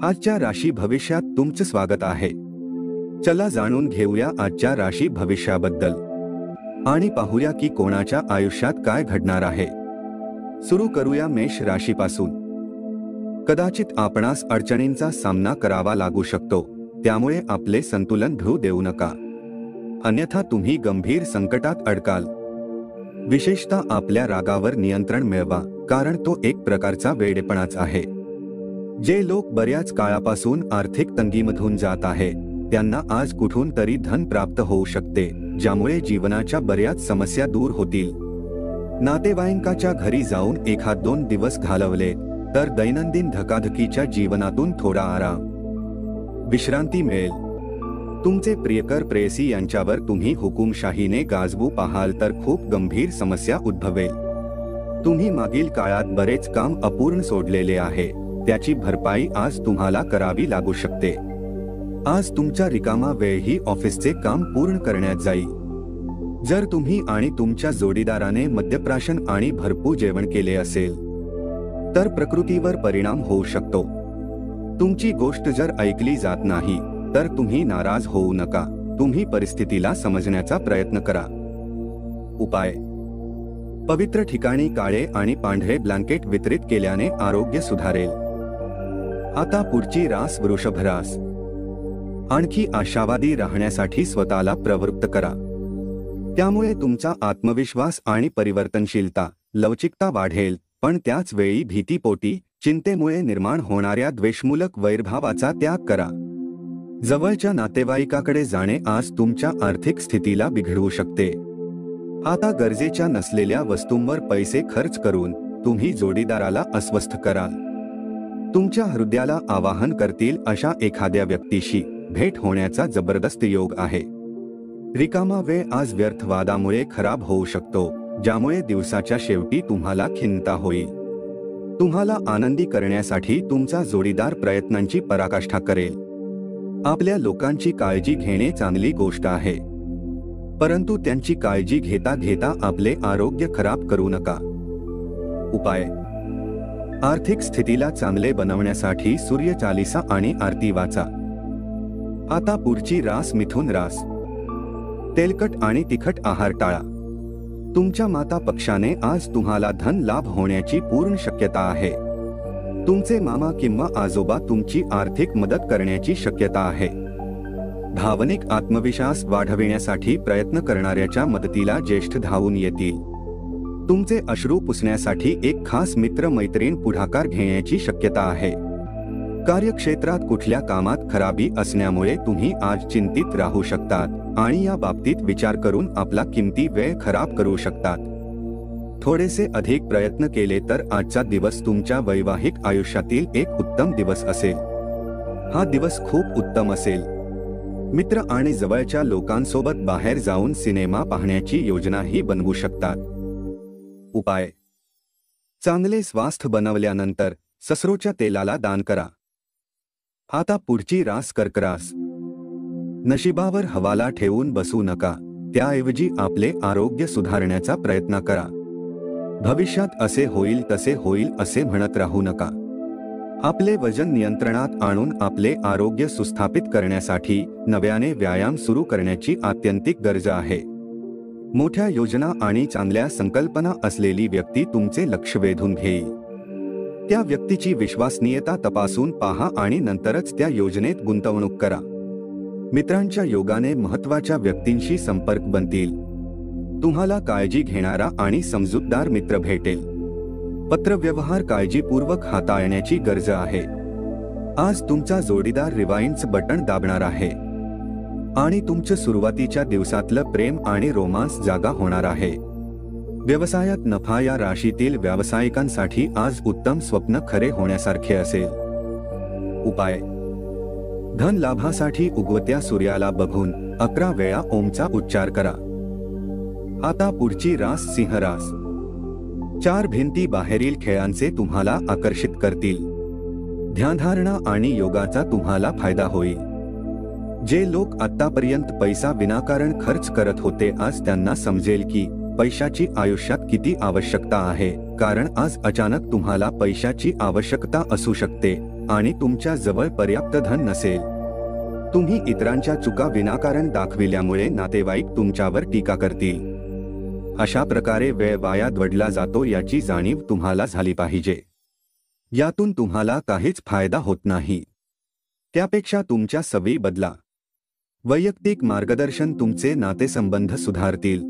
आजच्या राशी भविष्यात तुमचं स्वागत आहे। चला जाणून घेऊया आजच्या राशी भविष्याबद्दल आणि पाहूया की कोणाच्या आयुष्यात काय घडणार आहे। सुरू करूया मेष राशीपासून। कदाचित आपणास अडचणींचा सामना करावा लागू शकतो, त्यामुळे आपले संतुलन ढळू देऊ नका, अन्यथा तुम्ही गंभीर संकटात अडकाल। विशेषतः आपल्या रागावर नियंत्रण मिळवा, कारण तो एक प्रकारचा वेडेपणाच आहे। जे लोक बऱ्याच काळापासून आर्थिक तंगीमधून जात आहे त्यांना आज कुठून तरी धन प्राप्त होऊ शकते, ज्यामुळे जीवनाच्या बऱ्याच समस्या दूर होतील। नातेवाईकांच्या घरी जाऊन 1-2 दिवस घालवले तर दैनंदिन धकाधकीच्या जीवनातून थोडा आराम, विश्रांती मिळेल। तुमचे प्रियकर प्रेयसी यांच्यावर तुम्ही हुकुमशाहीने गाजवू पाहाल तर खूप गंभीर समस्या उद्भवेल। तुम्ही मागील काळात बरेच काम अपूर्ण सोडलेले आहे, त्याची भरपाई आज तुम्हाला करावी लागू शकते। आज तुमचा रिकामा वेळही ऑफिसचे काम पूर्ण करण्यात जाईल। जर तुम्ही आणि तुमच्या जोडीदाराने मद्यप्राशन आणि भरपूर जेवण केले असेल तर प्रकृतीवर परिणाम होऊ शकतो। तुमची गोष्ट जर ऐकली जात नाही तर तुम्ही नाराज होऊ नका, तुम्ही परिस्थितीला समजण्याचा प्रयत्न करा। उपाय: पवित्र ठिकाणी काळे आणि पांढरे ब्लँकेट वितरित केल्याने आरोग्य सुधारेल। आता पुढची रास वृषभ रास। आणखी आशावादी राहण्यासाठी स्वतःला प्रवृत्त करा, त्यामुळे तुमचा आत्मविश्वास आणि परिवर्तनशीलता, लवचिकता वाढेल। पण त्याच वेळी भीतीपोटी, चिंतेमुळे निर्माण होणाऱ्या द्वेषमूलक वैरभावाचा त्याग करा। जवळच्या नातेवाईकाकडे जाणे आज तुमच्या आर्थिक स्थितीला बिघडवू शकते। आता गरजेच्या नसलेल्या वस्तूंवर पैसे खर्च करून तुम्ही जोडीदाराला अस्वस्थ कराल। तुमच्या हृदयाला आवाहन करतील अशा एखाद्या व्यक्तीशी भेट होण्याचा जबरदस्त योग आहे। रिकामा वेळ आज व्यर्थ वादामुळे खराब होऊ शकतो, ज्यामुळे दिवसाच्या शेवटी तुम्हाला खिन्नता होईल। तुम्हाला आनंदी करण्यासाठी तुमचा जोडीदार प्रयत्नांची पराकाष्ठा करेल। आपल्या लोकांची काळजी घेणे चांगली गोष्ट आहे, परंतु त्यांची काळजी घेता घेता आपले आरोग्य खराब करू नका। उपाय: आर्थिक स्थितीला चांगले बनवण्यासाठी सूर्य चालीसा आणि आरती वाचा। आता पुढची रास मिथुन रास। तेलकट आणि तिखट आहार टाळा। तुमच्या माता पक्षाने आज तुम्हाला धन लाभ होण्याची पूर्ण शक्यता आहे। तुमचे मामा किंवा आजोबा तुमची आर्थिक मदत करण्याची शक्यता आहे। भावनिक आत्मविश्वास वाढविण्यासाठी प्रयत्न करणाऱ्याच्या मदतीला ज्येष्ठ धावून येतील। तुमचे अश्रू पुसण्यासाठी एक खास मित्र मैत्रीण पुढाकार घेण्याची शक्यता आहे। कार्यक्षेत्रात कुठल्या कामात खराबी असण्यामुळे तुम्ही आज चिंतित राहू शकतात आणि या बाबतीत विचार करून आपला किमती वेळ खराब करू शकतात। थोडेसे अधिक प्रयत्न केले तर आजचा दिवस तुमच्या वैवाहिक आयुष्यातील एक उत्तम दिवस असेल। हा दिवस खूप उत्तम असेल। मित्र आणि जवळच्या लोकांसोबत बाहेर जाऊन सिनेमा पाहण्याची योजनाही बनवू शकतात। उपाय: चांगले स्वास्थ्य बनवल्यानंतर ससरोच्या तेलाला दान करा। आता पुढची रास कर्क रास। नशिबावर हवाला ठेवून बसू नका, त्याऐवजी आपले आरोग्य सुधारण्याचा प्रयत्न करा। भविष्यात असे होईल तसे होईल असे म्हणत राहू नका। आपले वजन नियंत्रणात आणून आपले आरोग्य सुस्थापित करण्यासाठी नव्याने व्यायाम सुरू करण्याची आत्यंतिक गरज आहे। मोठ्या योजना आणि चांगल्या संकल्पना असलेली व्यक्ती तुमचे लक्ष वेधून घेईल। त्या व्यक्तीची विश्वसनीयता तपासून पहा आणि नंतरच त्या योजनेत गुंतवणूक करा। मित्रांच्या योगाने महत्त्वाच्या व्यक्तींशी संपर्क बनतील। तुम्हाला काळजी घेणारा आणि समजूतदार मित्र भेटेल। पत्रव्यवहार काळजीपूर्वक हाताळण्याची गरज आहे। आज तुमचा जोडीदार रिवाइंडचं बटण दाबणार आहे आणि तुमचं सुरुवातीच्या दिवसातलं प्रेम आणि रोमांस जागा होणार आहे। व्यवसायात नफा। या राशीतील व्यावसायिकांसाठी आज उत्तम स्वप्न खरे होण्यासारखे असेल। उपाय: धन लाभासाठी उगवत्या सूर्याला बघून 11 वेळा ओमचा उच्चार करा। आता पुढची रास सिंह रास। 4 भिंती बाहेरील खेळांचे तुम्हाला आकर्षित करतील। ध्यानधारणा आणि योगाचा तुम्हाला फायदा होईल। जे लोक आतापर्यंत पैसा विनाकारण खर्च करत होते, आज त्यांना समजेल की पैशाची आयुष्यात किती आवश्यकता आहे, कारण आज अचानक तुम्हाला पैशाची आवश्यकता असू शकते। आणि तुमच्या जवळ पर्याप्त धन नसेल. तुम्ही इतरांच्या चुका विनाकारण दाखविल्यामुळे नातेवाईक तुमच्यावर टीका करतील. अशा प्रकारे वेळ वाया दवडला जातो याची जाणीव तुम्हाला झाली पाहिजे. यातून तुम्हाला काहीच फायदा होत नाही. त्यापेक्षा तुमच्या सवयी बदला. वैयक्तिक मार्गदर्शन तुमचे नातेसंबंध सुधारतील.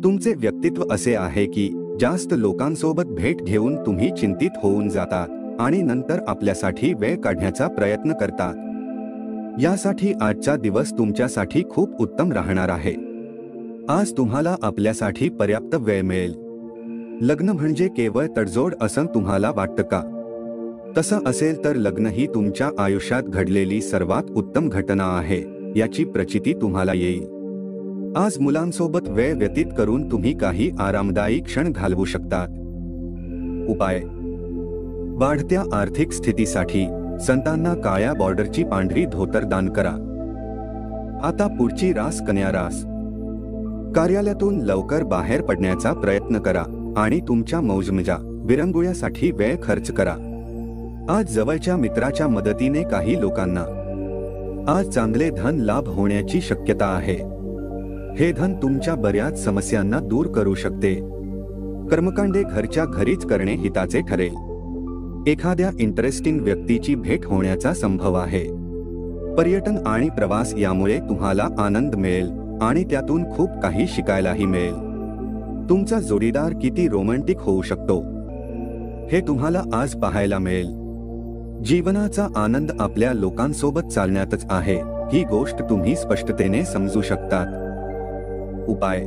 तुमचे व्यक्तित्व असे आहे की जास्त लोकांसोबत भेट घेऊन तुम्ही चिंतित होऊन जातात आणि नंतर आपल्यासाठी वेळ काढण्याचा प्रयत्न करतात. यासाठी आजचा दिवस तुमच्यासाठी खूप उत्तम राहणार आहे. आज तुम्हाला आपल्यासाठी पर्याप्त वेळ मिळेल. लग्न म्हणजे केवळ तडजोड असं तुम्हाला वाटतं का? तसं असेल तर लग्न ही तुमच्या आयुष्यात घडलेली सर्वात उत्तम घटना आहे याची प्रचिती तुम्हाला येईल. आज मुलांसोबत वेळ व्यतीत करून तुम्ही काही आरामदायी क्षण घालवू शकतात. उपाय: वाढत्या आर्थिक स्थितीसाठी संतांना काळ्या बॉर्डरची पांढरी धोतर दान करा. आता पुढची रास कन्या रास. कार्यालयातून लवकर बाहेर पडण्याचा प्रयत्न करा आणि तुमच्या मौजमजा विरंगुळ्यासाठी वेळ खर्च करा. आज जवळच्या मित्राच्या मदतीने काही लोकांना आज चांगले धन लाभ होण्याची शक्यता आहे. हे धन तुमच्या बऱ्याच समस्यांना दूर करू शकते. कर्मकांडे घरच्या घरीच करणे हिताचे ठरेल. एखाद्या इंटरेस्टिंग व्यक्तीची भेट होण्याचा संभव आहे. पर्यटन आणि प्रवास यामुळे तुम्हाला आनंद मिळेल आणि त्यातून खूप काही शिकायलाही मिळेल. तुमचा जोडीदार किती रोमॅन्टिक होऊ शकतो हे तुम्हाला आज पाहायला मिळेल. जीवनाचा आनंद आपल्या लोकांसोबत चालण्यातच आहे ही गोष्ट तुम्ही स्पष्टतेने समजू शकतात. उपाय: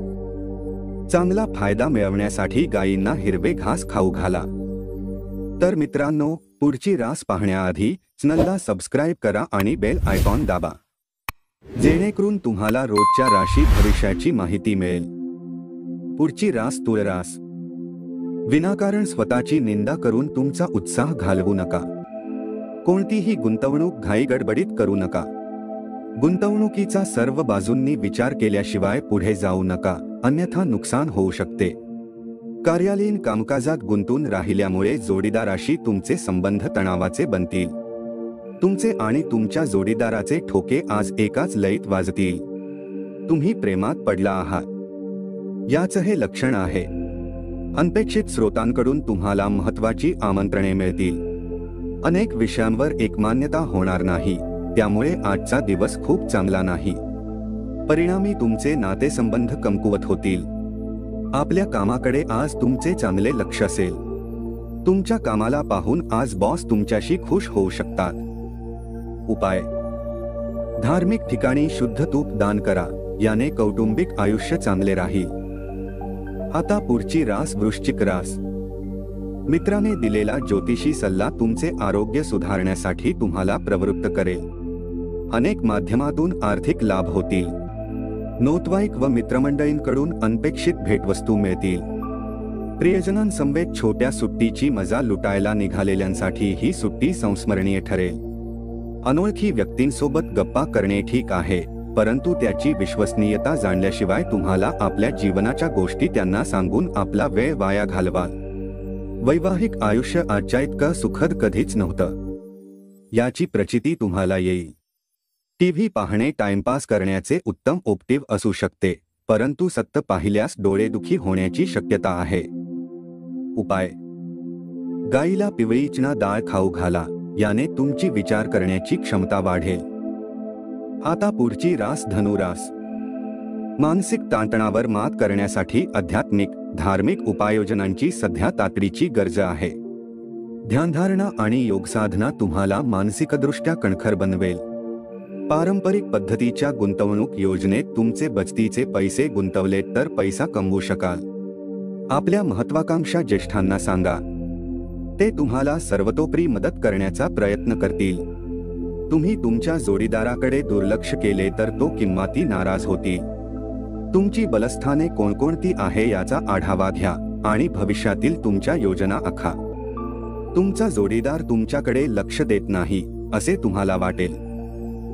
चांगला फायदा मिळवण्यासाठी गायींना हिरवे घास खाऊ घाला. तर मित्रांनो, पुढची रास पाहण्याआधी चॅनलला सबस्क्राईब करा आणि बेल आयकॉन दाबा, जेणेकरून तुम्हाला रोजच्या राशी भविष्याची माहिती मिळेल. पुढची रास तुळ रास. विनाकारण स्वतःची निंदा करून तुमचा उत्साह घालवू नका. कोणतीही गुंतवणूक घाईगडबडीत करू नका. गुंतवणुकीचा सर्व बाजूंनी विचार केल्याशिवाय पुढे जाऊ नका, अन्यथा नुकसान होऊ शकते. कार्यालयीन कामकाजात गुंतून राहिल्यामुळे जोडीदाराशी तुमचे संबंध तणावाचे बनतील. तुमचे आणि तुमच्या जोडीदाराचे ठोके आज एकाच लयीत वाजतील. तुम्ही प्रेमात पडला आहात याचं हे लक्षण आहे. अनपेक्षित स्रोतांकडून तुम्हाला महत्त्वाची आमंत्रणे मिळतील. अनेक विषयांवर एकमान्यता होणार नाही, त्यामुळे आजचा दिवस खूप चांगला नाही. परिणामी तुमचे नातेसंबंध कमकुवत होतील. आपल्या कामाकडे आज तुमचे चांगले लक्ष असेल. तुमच्या कामाला पाहून आज बॉस तुमच्याशी खुश होऊ शकतात. उपाय: धार्मिक ठिकाणी शुद्ध तूप दान करा, याने कौटुंबिक आयुष्य चांगले राहील. आता पुढची रास वृश्चिक रास. मित्राने दिलेला ज्योतिषी सल्ला तुमचे आरोग्य सुधारण्यासाठी तुम्हाला प्रवृत्त करेल. अनेक माध्यमातून आर्थिक लाभ होतील. नातेवाईक व मित्रमंडळींकडून अनपेक्षित भेटवस्तू मिळतील. प्रियजनांसमवेत छोट्या सुट्टीची मजा लुटायला निघालेल्यांसाठी ही सुट्टी संस्मरणीय ठरेल. अनोळखी व्यक्तींसोबत गप्पा करणे ठीक आहे, परंतु त्याची विश्वसनीयता जाणल्याशिवाय तुम्हाला आपल्या जीवनाच्या गोष्टी त्यांना सांगून आपला वेळ वाया घालवाल. वैवाहिक आयुष्य आजच्या इतकं सुखद कधीच नव्हतं याची प्रचिती तुम्हाला येईल. टीव्ही पाहणे टाइमपास करण्याचे उत्तम ऑप्टिव्ह असू शकते, परंतु सत्य पाहिल्यास डोळेदुखी होण्याची शक्यता आहे. उपाय: गाईला पिवळी चणा डाळ खाऊ घाला, याने तुमची विचार करण्याची क्षमता वाढेल. आता पुढची रास धनुरास. मानसिक ताणतणावावर मात करण्यासाठी आध्यात्मिक धार्मिक उपाययोजनांची सध्या तातडीची गरज आहे. ध्यानधारणा आणि योगसाधना तुम्हाला मानसिकदृष्ट्या कणखर बनवेल. पारंपरिक पद्धतीच्या गुंतवणूक योजनेत तुमचे बचतीचे पैसे गुंतवलेत तर पैसा कमवू शकाल. आपल्या महत्वाकांक्षा ज्येष्ठांना सांगा, ते तुम्हाला सर्वतोपरी मदत करण्याचा प्रयत्न करतील. तुम्ही तुमच्या जोडीदाराकडे दुर्लक्ष केले तर तो किंवा ती नाराज होतील. तुमची बलस्थाने कोणकोणती आहे याचा आढावा घ्या आणि भविष्यातील तुमच्या योजना आखा. तुमचा जोडीदार तुमच्याकडे लक्ष देत नाही असे तुम्हाला वाटेल,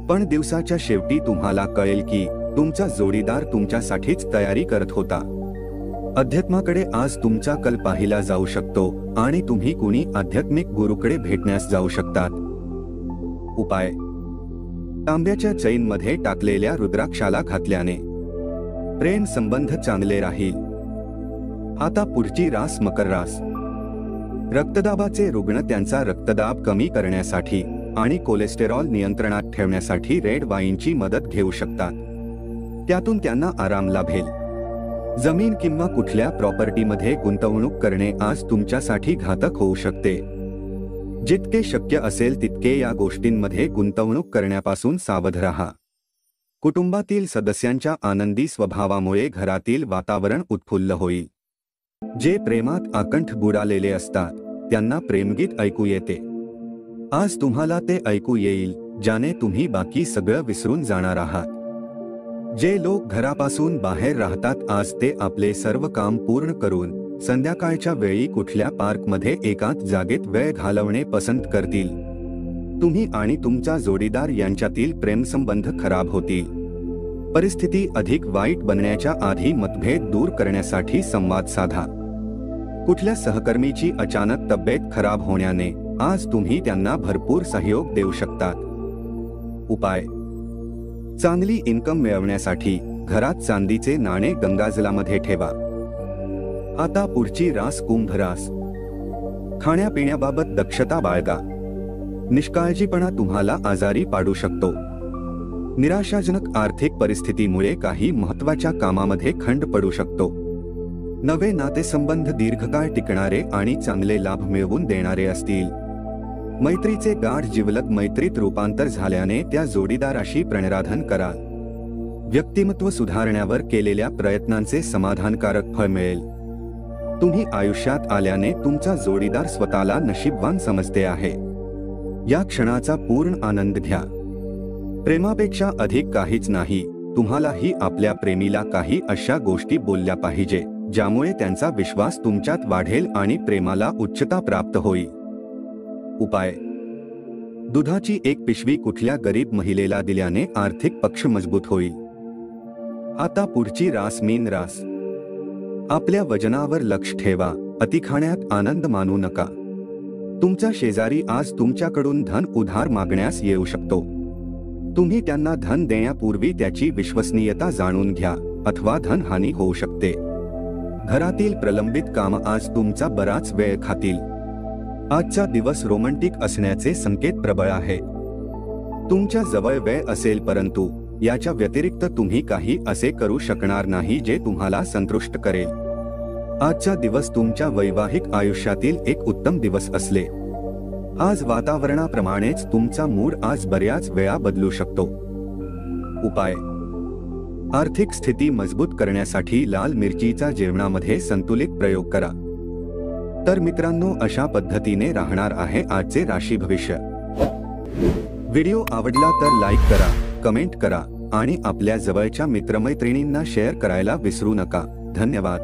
पण दिवसाच्या शेवटी तुम्हाला कळेल की तुमचा जोडीदार तुमच्यासाठीच तयारी करत होता. अध्यात्माकडे आज तुमचा कल पाहिला जाऊ शकतो आणि तुम्ही कुणी आध्यात्मिक गुरुकडे भेटण्यास जाऊ शकतात. उपाय: तांब्याच्या चैनमध्ये टाकलेल्या रुद्राक्षाला घातल्याने प्रेम संबंध चांगले राहील. आता पुढची रास मकर रास. रक्तदाबाचे रुग्ण त्यांचा रक्तदाब कमी करण्यासाठी आणि कोलेस्टेरॉल नियंत्रणात ठेवण्यासाठी रेड वाईनची मदत घेऊ शकतात. त्यातून त्यांना आराम लाभेल. जमीन किंवा कुठल्या प्रॉपर्टीमध्ये गुंतवणूक करणे आज तुमच्यासाठी घातक होऊ शकते. जितके शक्य असेल तितके या गोष्टींमध्ये गुंतवणूक करण्यापासून सावध राहा. कुटुंबातील सदस्यांच्या आनंदी स्वभावामुळे घरातील वातावरण उत्फुल्ल होईल. जे प्रेमात आकंठ बुडालेले असतात त्यांना प्रेमगीत ऐकू येते. आज तुम्हाला ते ऐकू येईल ज्याने तुम्ही बाकी सगळं विसरून जाणार आहात. जे लोक घरापासून बाहेर राहतात आज ते आपले सर्व काम पूर्ण करून संध्याकाळच्या वेळी कुठल्या पार्कमध्ये एकाच जागेत वेळ घालवणे पसंत करतील. तुम्ही आणि तुमचा जोडीदार यांच्यातील प्रेमसंबंध खराब होतील. परिस्थिती अधिक वाईट बनण्याच्या आधी मतभेद दूर करण्यासाठी संवाद साधा. कुठल्या सहकर्मीची अचानक तब्येत खराब होण्याने आज तुम्ही त्यांना भरपूर सहयोग देऊ शकतात. उपाय: चांगली इन्कम मिळवण्यासाठी घरात चांदीचे नाणे गंगाजलामध्ये ठेवा. आता पुढची रास कुंभ रास. खाण्यापिण्याबाबत दक्षता बाळगा. निष्काळजीपणा तुम्हाला आजारी पाडू शकतो. निराशाजनक आर्थिक परिस्थितीमुळे काही महत्त्वाच्या कामामध्ये खंड पडू शकतो. नवे नातेसंबंध दीर्घकाळ टिकणारे आणि चांगले लाभ मिळवून देणारे असतील. मैत्रीचे गाढ जिवलग मैत्रीत रूपांतर झाल्याने त्या जोडीदाराशी प्रणराधन करा. व्यक्तिमत्व सुधारण्यावर केलेल्या प्रयत्नांचे समाधानकारक फळ मिळेल. तुम्ही आयुष्यात आल्याने तुमचा जोडीदार स्वतःला नशीबवान समजते आहे. या क्षणाचा पूर्ण आनंद घ्या. प्रेमापेक्षा अधिक काहीच नाही. तुम्हालाही आपल्या प्रेमीला काही अशा गोष्टी बोलल्या पाहिजे ज्यामुळे त्यांचा विश्वास तुमच्यात वाढेल आणि प्रेमाला उच्चता प्राप्त होईल. उपाय: दुधाची एक पिशवी कुठल्या गरीब महिलेला दिल्याने आर्थिक पक्ष मजबूत होईल. आता पुढची रास मीन रास. आपल्या वजनावर लक्ष ठेवा. अति खाण्यात आनंद मानू नका. तुमचा शेजारी आज तुमच्याकडून धन उधार मागण्यास येऊ शकतो. तुम्ही त्यांना धन देण्यापूर्वी त्याची विश्वसनीयता जाणून घ्या अथवा धनहानी होऊ शकते. घरातील प्रलंबित काम आज तुमचा बराच वेळ खातील. आजचा दिवस रोमॅन्टिक असण्याचे संकेत प्रबळ आहे. तुमच्या जवळ वेळ असेल परंतु याच्या व्यतिरिक्त तुम्ही काही असे करू शकणार नाही जे तुम्हाला संतुष्ट करेल. आजचा दिवस तुमच्या वैवाहिक आयुष्यातील एक उत्तम दिवस असले. आज वातावरणाप्रमाणेच तुमचा मूड आज बऱ्याच वेळा बदलू शकतो. उपाय: आर्थिक स्थिती मजबूत करण्यासाठी लाल मिरचीचा जेवणामध्ये संतुलित प्रयोग करा. तर मित्रांनो, अशा पद्धतीने राहणार आहे आजचे राशी भविष्य. व्हिडिओ आवडला तर लाईक करा, कमेंट करा आणि आपल्या जवळच्या मित्रमैत्रिणींना शेअर करायला विसरू नका. धन्यवाद.